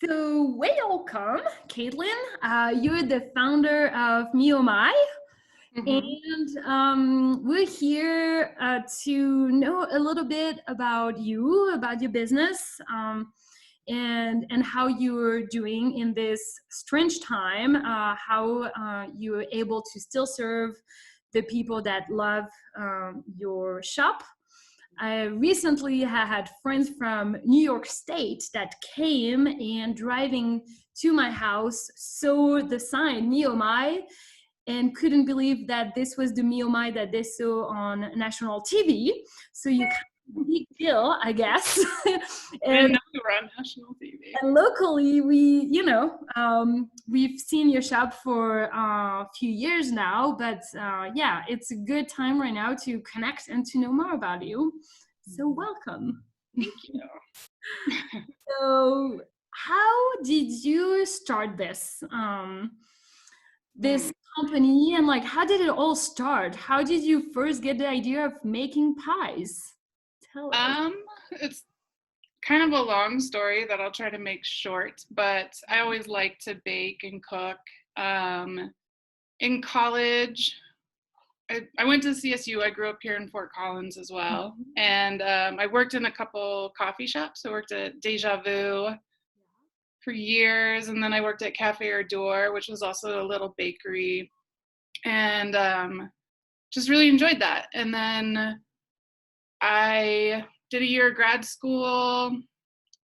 So welcome, Caitlin. You're the founder of MioMai, Mhm. and we're here to know a little bit about you, about your business, and how you're doing in this strange time. How you're able to still serve the people that love your shop. I recently had friends from New York State that came and driving to my house saw the sign Miomai and couldn't believe that this was the Miomai that they saw on national TV. So you kind of big deal, I guess. I didn't and know you were on national TV. and locally, we've seen your shop for a few years now, but yeah, it's a good time right now to connect and to know more about you. So welcome. Thank you. So how did you start this Hmm. company, and like how did it all start? How did you first get the idea of making pies? Tell us. It's kind of a long story that I'll try to make short, but I always like to bake and cook. In college, I went to CSU. I grew up here in Fort Collins as well, and I worked in a couple coffee shops. I worked at Deja Vu for years, and then I worked at Cafe Ardor, which was also a little bakery, and just really enjoyed that. And then I did a year of grad school.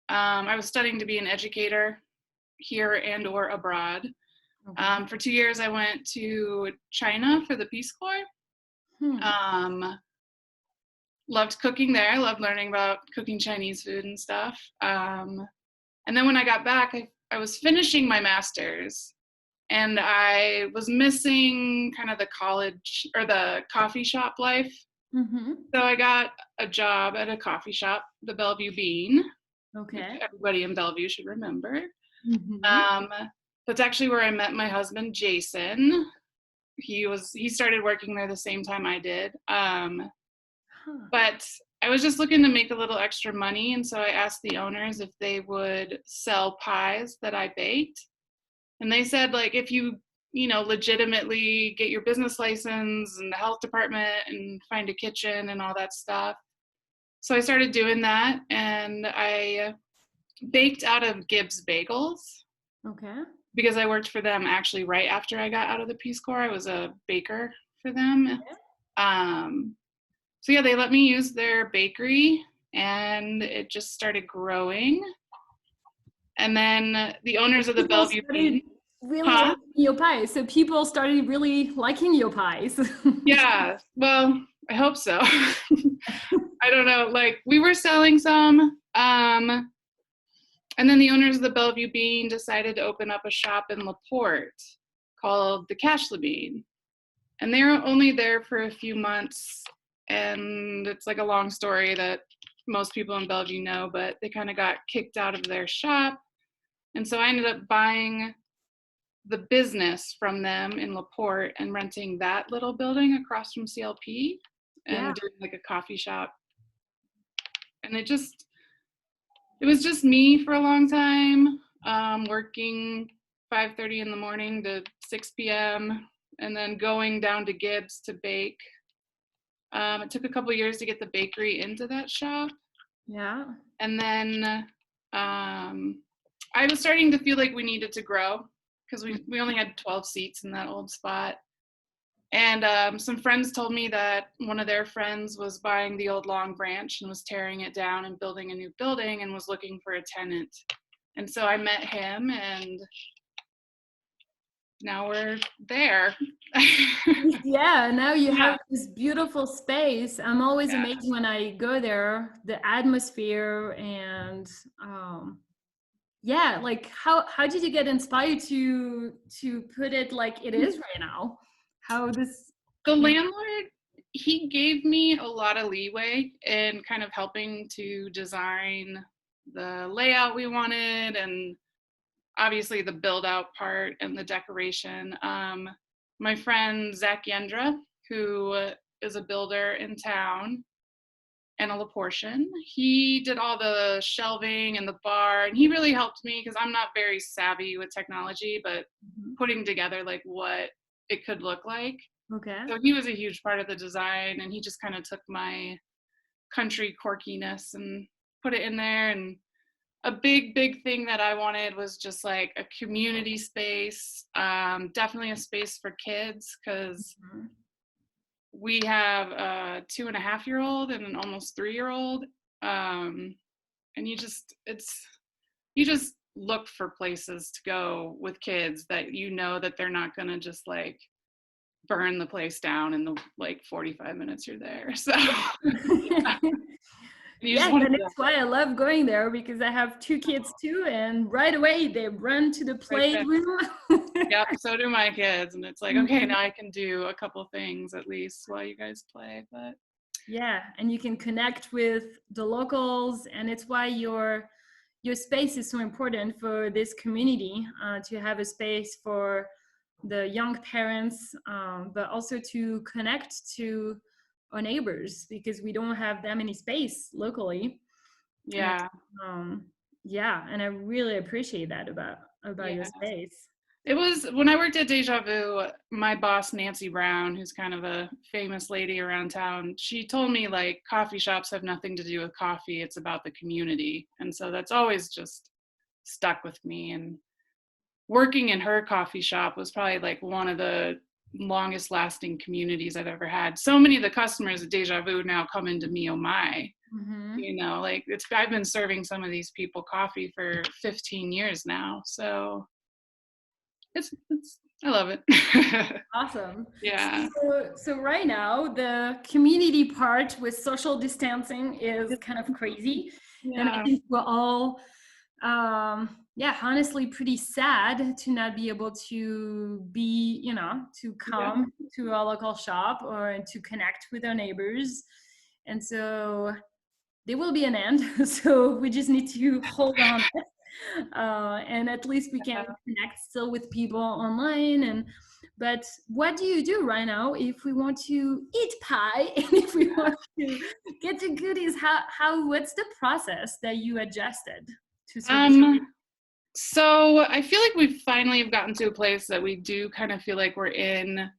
I was studying to be an educator here and or abroad. Okay. For 2 years, I went to China for the Peace Corps. Hmm. Um, Loved cooking there. Loved learning about cooking Chinese food and stuff. And then when I got back, I was finishing my master's, and I was missing kind of the college or the coffee shop life. Mm-hmm. So I got a job at a coffee shop, the Bellevue Bean, which Okay. everybody in Bellevue should remember. Mm-hmm. Um, that's actually where I met my husband, Jason. He started working there the same time I did. Huh. But I was just looking to make a little extra money, and so I asked the owners if they would sell pies that I baked. And they said, like, if you legitimately get your business license and the health department and find a kitchen and all that stuff. So I started doing that, and I baked out of Gibbs Bagels Okay. because I worked for them actually right after I got out of the Peace Corps. I was a baker for them. Um, so yeah, they let me use their bakery, and it just started growing. And then the owners of the People Bellevue started Bean, really huh? liking your pies. So people started really liking your pies. Yeah, well, I hope so. I don't know. Like, we were selling some, and then the owners of the Bellevue Bean decided to open up a shop in LaPorte called the Cash Bean. And they were only there for a few months, and it's like a long story that most people in Bellevue know, but they kind of got kicked out of their shop. And so I ended up buying the business from them in LaPorte and renting that little building across from CLP Yeah. and doing like a coffee shop. And it was just me for a long time, working 5:30 in the morning to 6 p.m. and then going down to Gibbs to bake. It took a couple years to get the bakery into that shop. Yeah. And then I was starting to feel like we needed to grow because we only had 12 seats in that old spot. And some friends told me that one of their friends was buying the old Long Branch and was tearing it down and building a new building and was looking for a tenant. And so I met him, and now we're there. Yeah, now you Yeah. have this beautiful space. I'm always Yeah. amazed when I go there, the atmosphere and yeah, like how did you get inspired to put it like it is right now? How this The landlord, he gave me a lot of leeway in kind of helping to design the layout we wanted, and obviously the build out part and the decoration. My friend Zach Yendra, who is a builder in town, and a LaPortion. He did all the shelving and the bar, and he really helped me because I'm not very savvy with technology, but putting together like what it could look like. Okay. So he was a huge part of the design, and he just kind of took my country quirkiness and put it in there. And a big thing that I wanted was just like a community space, definitely a space for kids, because we have a 2.5-year-old and an almost 3-year-old, and you just look for places to go with kids that you know that they're not gonna just like burn the place down in the like 45 minutes you're there. So Yeah, and it's why I love going there, because I have 2 kids too, and right away they run to the playroom. Yep, so do my kids, and it's like, okay, now I can do a couple things at least while you guys play. But yeah, and you can connect with the locals, and it's why your space is so important for this community, to have a space for the young parents, but also to connect to our neighbors, because we don't have that many space locally. yeah. And, yeah, and I really appreciate that about your space. It was when I worked at Deja Vu, my boss, Nancy Brown, who's kind of a famous lady around town, she told me like coffee shops have nothing to do with coffee. It's about the community. And so that's always just stuck with me. And working in her coffee shop was probably like one of the longest lasting communities I've ever had. So many of the customers at Deja Vu now come into Me Oh My. You know, like I've been serving some of these people coffee for 15 years now. So it's I love it. Awesome. Yeah. So right now the community part with social distancing is kind of crazy. Yeah. And I think we're all yeah, honestly pretty sad to not be able to be, to come to our local shop or to connect with our neighbors. And so there will be an end. So we just need to hold on. And at least we can connect still with people online. But what do you do right now if we want to eat pie and if we want to get the goodies? What's the process that you adjusted to service? So I feel like we finally have gotten to a place that we do kind of feel like we're in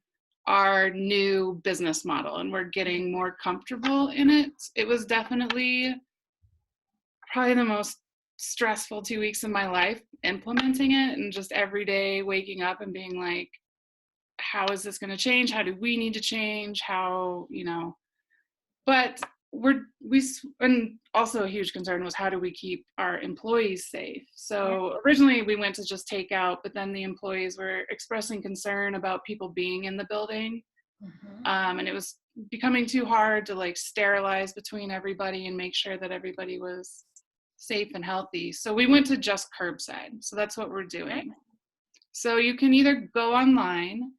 our new business model and we're getting more comfortable in it. It was definitely probably the most stressful 2 weeks of my life implementing it, and just every day waking up and being like, how is this going to change? How do we need to change? How, but and also a huge concern was, how do we keep our employees safe? So originally we went to just take out, but then the employees were expressing concern about people being in the building. And it was becoming too hard to like sterilize between everybody and make sure that everybody was safe and healthy. So we went to just curbside. So that's what we're doing. So you can either go online,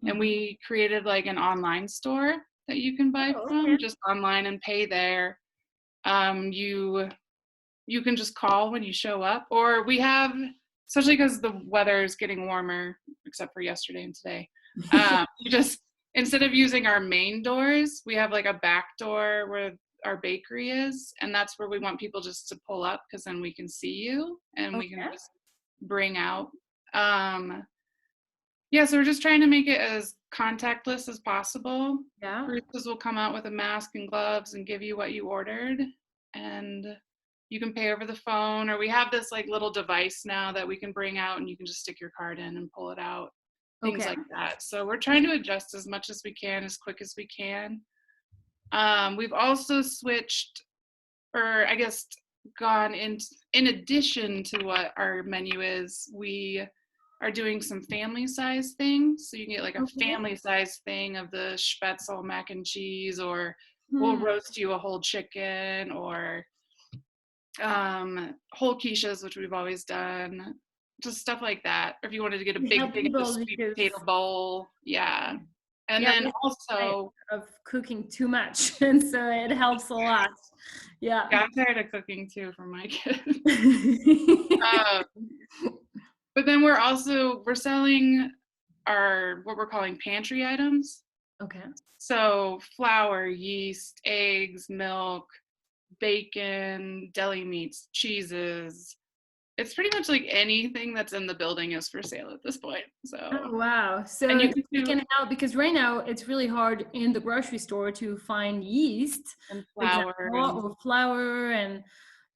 and we created like an online store that you can buy from, just online and pay there. You can just call when you show up, or we have, especially because the weather is getting warmer, except for yesterday and today. You just, instead of using our main doors, we have like a back door where our bakery is, and that's where we want people just to pull up, because then we can see you and we can just bring out. So we're just trying to make it as contactless as possible. Baristas will come out with a mask and gloves and give you what you ordered, and you can pay over the phone, or we have this like little device now that we can bring out and you can just stick your card in and pull it out, things like that. So we're trying to adjust as much as we can, as quick as we can. We've also switched, or I guess gone in addition to what our menu is, we are doing some family size things. So you can get like a family size thing of the Spätzle mac and cheese, or we'll roast you a whole chicken, or whole quiches, which we've always done, just stuff like that. Or if you wanted to get a big sweet potato bowl. And then also of cooking too much, and so it helps a lot. I'm tired of cooking too for my kids. But then we're selling our, what we're calling pantry items. So flour, yeast, eggs, milk, bacon, deli meats, cheeses. It's pretty much like anything that's in the building is for sale at this point. Oh, So, wow. and So you can you do can help because right now it's really hard in the grocery store to find yeast, and for flour example, and or flour, and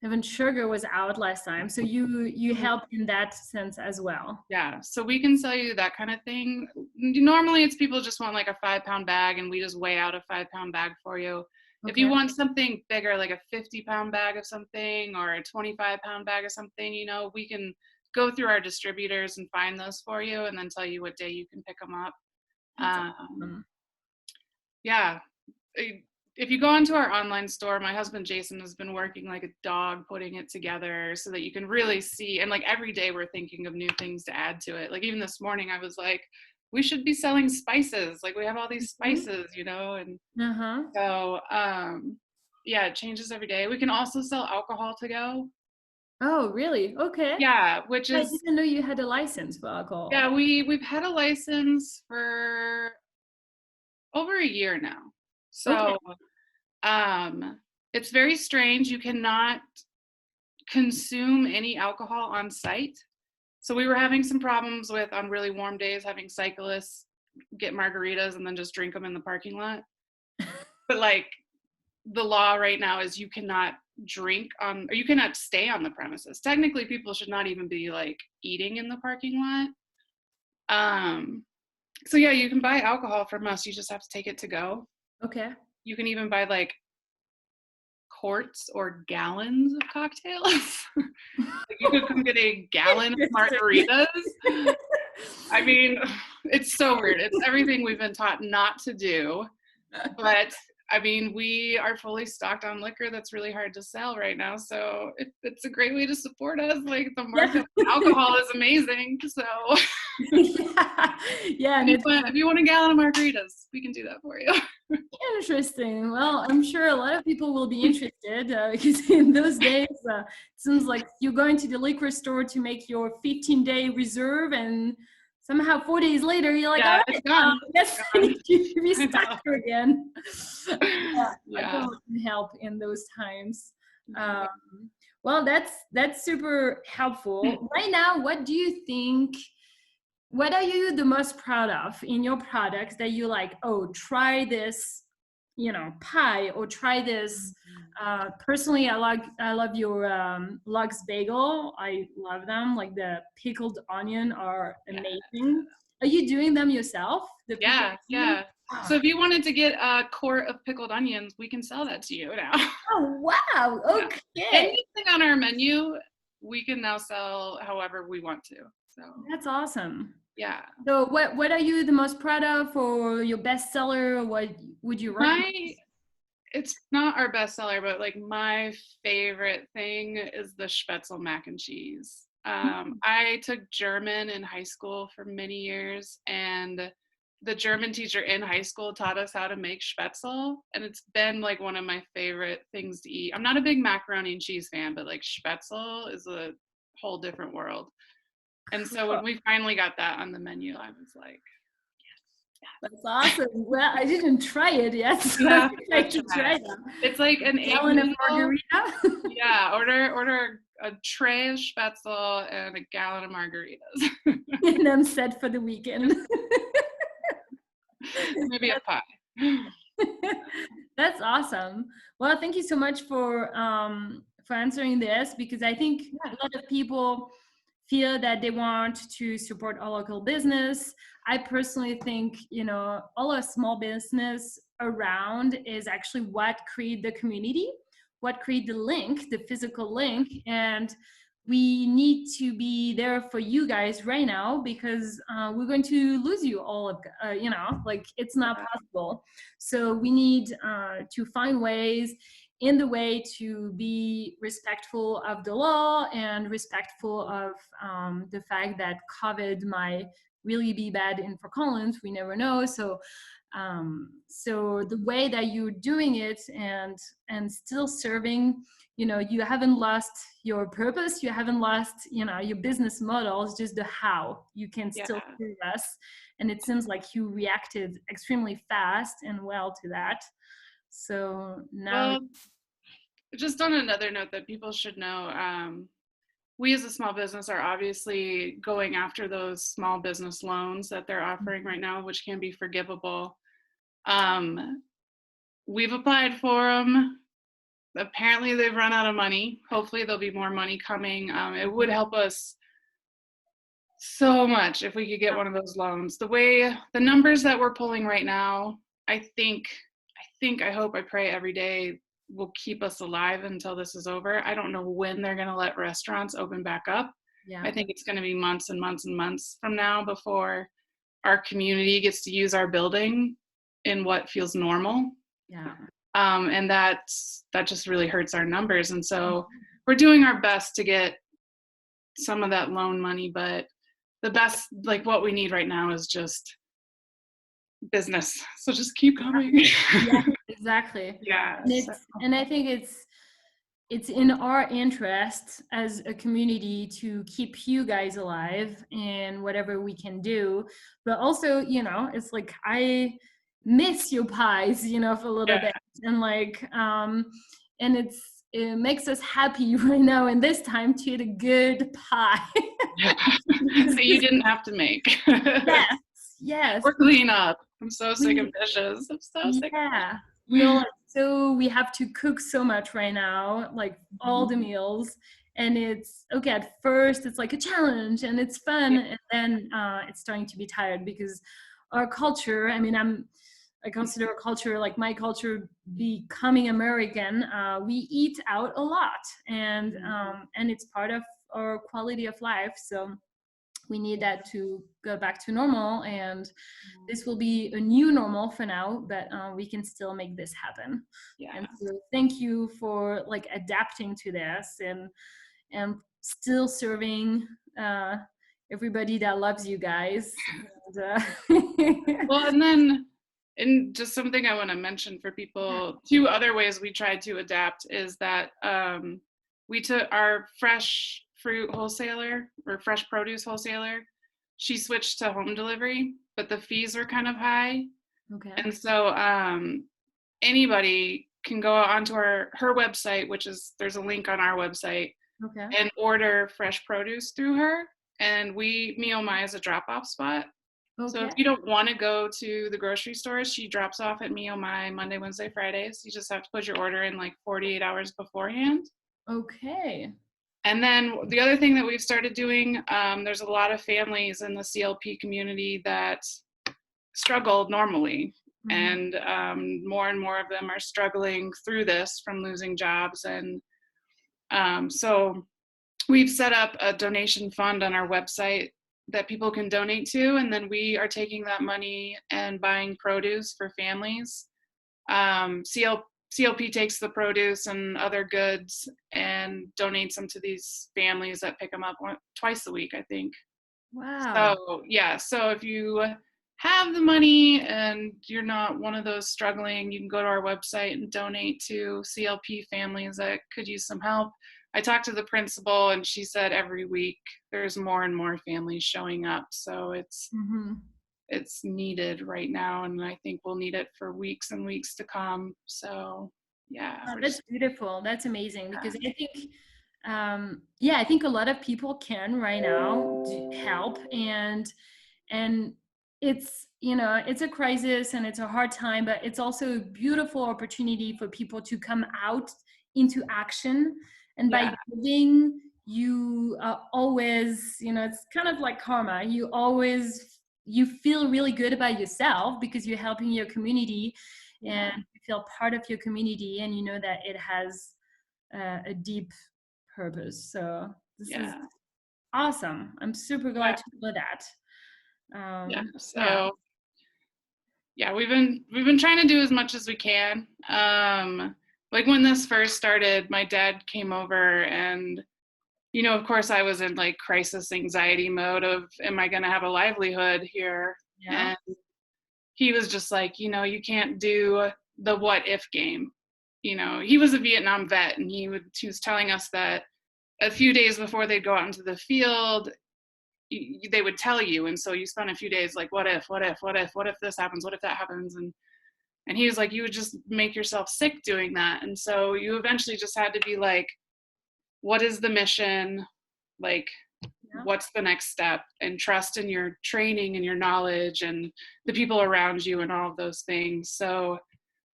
even sugar was out last time. So you help in that sense as well. yeah. So we can sell you that kind of thing. Normally it's people just want like a 5 pound bag and we just weigh out a 5 pound bag for you. If you Okay. want something bigger, like a 50 pound bag of something or a 25 pound bag of something, we can go through our distributors and find those for you and then tell you what day you can pick them up. That's Um, awesome. yeah. If you go onto our online store, my husband Jason has been working like a dog putting it together so that you can really see. And like every day we're thinking of new things to add to it. Like even this morning, I was like, we should be selling spices. Like we have all these Mhm. spices, and Uh-huh. so yeah, it changes every day. We can also sell alcohol to go. Oh, really? Okay. Yeah, which I is didn't know you had a license for yeah, alcohol. we've had a license for over a year now. Okay. So um it's very strange. You cannot consume any alcohol on site. So we were having some problems with on really warm days having cyclists get margaritas and then just drink them in the parking lot. But like the law right now is you cannot drink on or you cannot stay on the premises. Technically people should not even be like eating in the parking lot. Um so yeah, you can buy alcohol from us. You just have to take it to go. Okay. You can even buy like quarts or gallons of cocktails. Like you could come get a gallon of Interesting. margaritas. I mean, it's so weird. It's everything we've been taught not to do. But I mean, we are fully stocked on liquor that's really hard to sell right now. So it's a great way to support us. Like the Yeah. markup on alcohol is amazing. So Yeah. Yeah, and if you want a gallon of margaritas, we can do that for you. interesting. Well, I'm sure a lot of people will be interested because in those days, it seems like you're going to the liquor store to make your 15-day reserve, and somehow 4 days later, you're like, all Yeah, it's right, gone. yes, It's I gone. need to I restock know. here again. Yeah, Yeah. alcohol can help in those times. Yeah. Um, well, that's super helpful. Right now, what do you think? What are you the most proud of in your products that you like, oh, try this, pie, or try this. Personally, I love your Lux bagel. I love them. Like the pickled onion are Yeah. amazing. Are you doing them yourself, the pickled Yeah. onion? Yeah. So Ah. if you wanted to get a quart of pickled onions, we can sell that to you now. Oh, wow. Yeah. Okay. Anything on our menu, we can now sell however we want to. So That's awesome. yeah. So what are you the most proud of, or your bestseller? What would you recommend? My it's not our bestseller, but like my favorite thing is the Spätzle mac and cheese. I took German in high school for many years, and the German teacher in high school taught us how to make Spätzle, and it's been like one of my favorite things to eat. I'm not a big macaroni and cheese fan, but like Spätzle is a whole different world. And so when we finally got that on the menu, I was like, That's awesome. Well, I didn't try it yet, so you I have think to I go should try try it. them. It's like an egg Gallon of noodle. margarita, Yeah, order a tray of Spätzle and a gallon of margaritas. and I'm set for the weekend. Maybe a pie. That's awesome. Well, thank you so much for answering this, because I think Yeah, a lot of people feel that they want to support a local business. I personally think, all a small business around is actually what create the community, what create the link, the physical link. And we need to be there for you guys right now, because we're going to lose you all of, like it's not yeah, possible. So we need to find ways in the way to be respectful of the law and respectful of the fact that COVID might really be bad in Fort Collins. We never know. So the way that you're doing it, and still serving, you haven't lost your purpose, you haven't lost, your business model. It's just the how you can yeah. still serve us. And it seems like you reacted extremely fast and well to that. So now, Well, just on another note that people should know, we as a small business are obviously going after those small business loans that they're offering right now, which can be forgivable. We've applied for them. Apparently they've run out of money. Hopefully there'll be more money coming. It would help us so much if we could get one of those loans. The numbers that we're pulling right now, I hope, I pray every day will keep us alive until this is over. I don't know when they're going to let restaurants open back up. Yeah. I think it's going to be months and months and months from now before our community gets to use our building in what feels normal. Yeah. And that just really hurts our numbers. And so we're doing our best to get some of that loan money, but the best, like what we need right now is just business. So just keep coming. Yeah, exactly. Yeah. And I think it's in our interest as a community to keep you guys alive in whatever we can do. But also, it's like I miss your pies, for a little bit. And like and it makes us happy right now in this time to eat a good pie. So you didn't have to make. Yes. Or clean up. I'm so sick of dishes. I'm so sick of dishes. We have to cook so much right now, like all the meals. And it's okay, at first it's like a challenge and it's fun. And then it's starting to be tired because our culture, I consider our culture, like my culture, becoming American. We eat out a lot, and it's part of our quality of life. So we need that to go back to normal, and this will be a new normal for now, but we can still make this happen. And so thank you for like adapting to this and still serving everybody that loves you guys. Well, and just something I want to mention for people, 2 other ways we tried to adapt is that we took our fresh fruit wholesaler or fresh produce wholesaler, she switched to home delivery, but the fees were kind of high. Okay. And so anybody can go onto her website, there's a link on our website, and order fresh produce through her. And Mio Mai is a drop-off spot. So if you don't want to go to the grocery stores, she drops off at Mio Mai Monday, Wednesday, Fridays. You just have to put your order in like 48 hours beforehand. Okay. And then the other thing that we've started doing, there's a lot of families in the CLP community that struggled normally. And more and more of them are struggling through this from losing jobs. And so we've set up a donation fund on our website that people can donate to, and then we are taking that money and buying produce for families. CLP takes the produce and other goods and donates them to these families that pick them up twice a week, I think. Wow. So if you have the money and you're not one of those struggling, you can go to our website and donate to CLP families that could use some help. I talked to the principal and she said every week there's more and more families showing up. So it's needed right now, and I think we'll need it for weeks and weeks to come. So that's beautiful. That's amazing, because I think I think a lot of people can right now help, and it's it's a crisis and it's a hard time, but it's also a beautiful opportunity for people to come out into action. And by giving, you always, it's kind of like karma. You feel really good about yourself because you're helping your community, and you feel part of your community, and you know that it has a deep purpose. So this is awesome. I'm super glad to know that. We've been trying to do as much as we can. Like when this first started, my dad came over, and of course I was in like crisis anxiety mode of, am I going to have a livelihood here? And he was just like, you can't do the what if game. He was a Vietnam vet, and he was telling us that a few days before they'd go out into the field, they would tell you. And so you spend a few days like, what if this happens? What if that happens? And And he was like, you would just make yourself sick doing that. And so you eventually just had to be like, what is the mission? Like, what's the next step? And trust in your training and your knowledge and the people around you and all of those things. So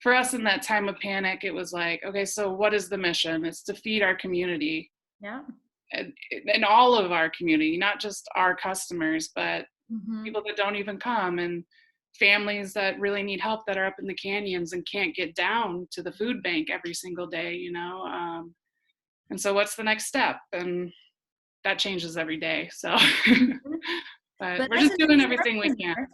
for us in that time of panic, it was like, okay, so what is the mission? It's to feed our community. Yeah. And all of our community, not just our customers, but people that don't even come, and families that really need help that are up in the canyons and can't get down to the food bank every single day, you know? And so what's the next step? And that changes every day. So, but we're just doing everything we can.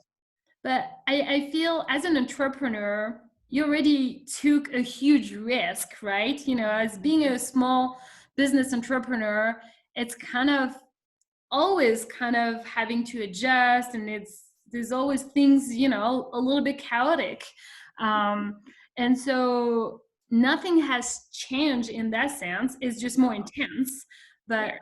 But I feel as an entrepreneur, you already took a huge risk, right? You know, as being a small business entrepreneur, it's kind of always kind of having to adjust, and there's always things, you know, a little bit chaotic. And so nothing has changed in that sense. It's just more intense. But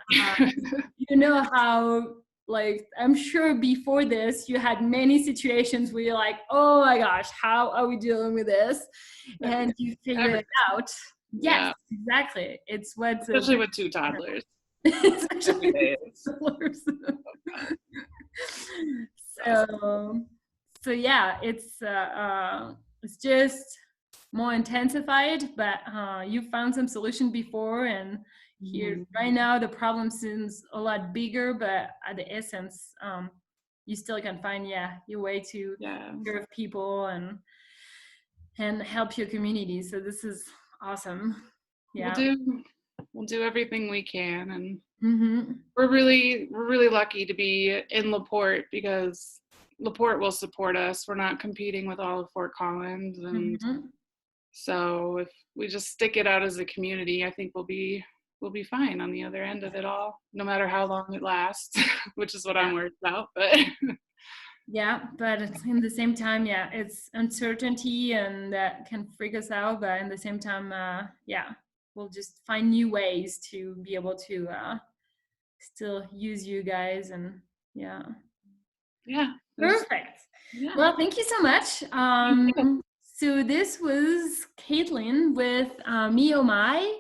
you know how, like, I'm sure before this you had many situations where you're like, oh my gosh, how are we dealing with this? And you figure it out. Yes, exactly. It's what, especially with 2 toddlers. Especially so yeah, it's just more intensified, but you found some solution before, and here right now the problem seems a lot bigger, but at the essence you still can find your way to serve people and help your community. So this is awesome. We'll do everything we can, and we're really lucky to be in LaPorte, because LaPorte will support us. We're not competing with all of Fort Collins, and so if we just stick it out as a community, I think we'll be fine on the other end of it all, no matter how long it lasts, which is what I'm worried about. But but in the same time, it's uncertainty, and that can freak us out. But in the same time, we'll just find new ways to be able to still use you guys. And perfect. Well, thank you so much. So this was Caitlin with Me Oh My.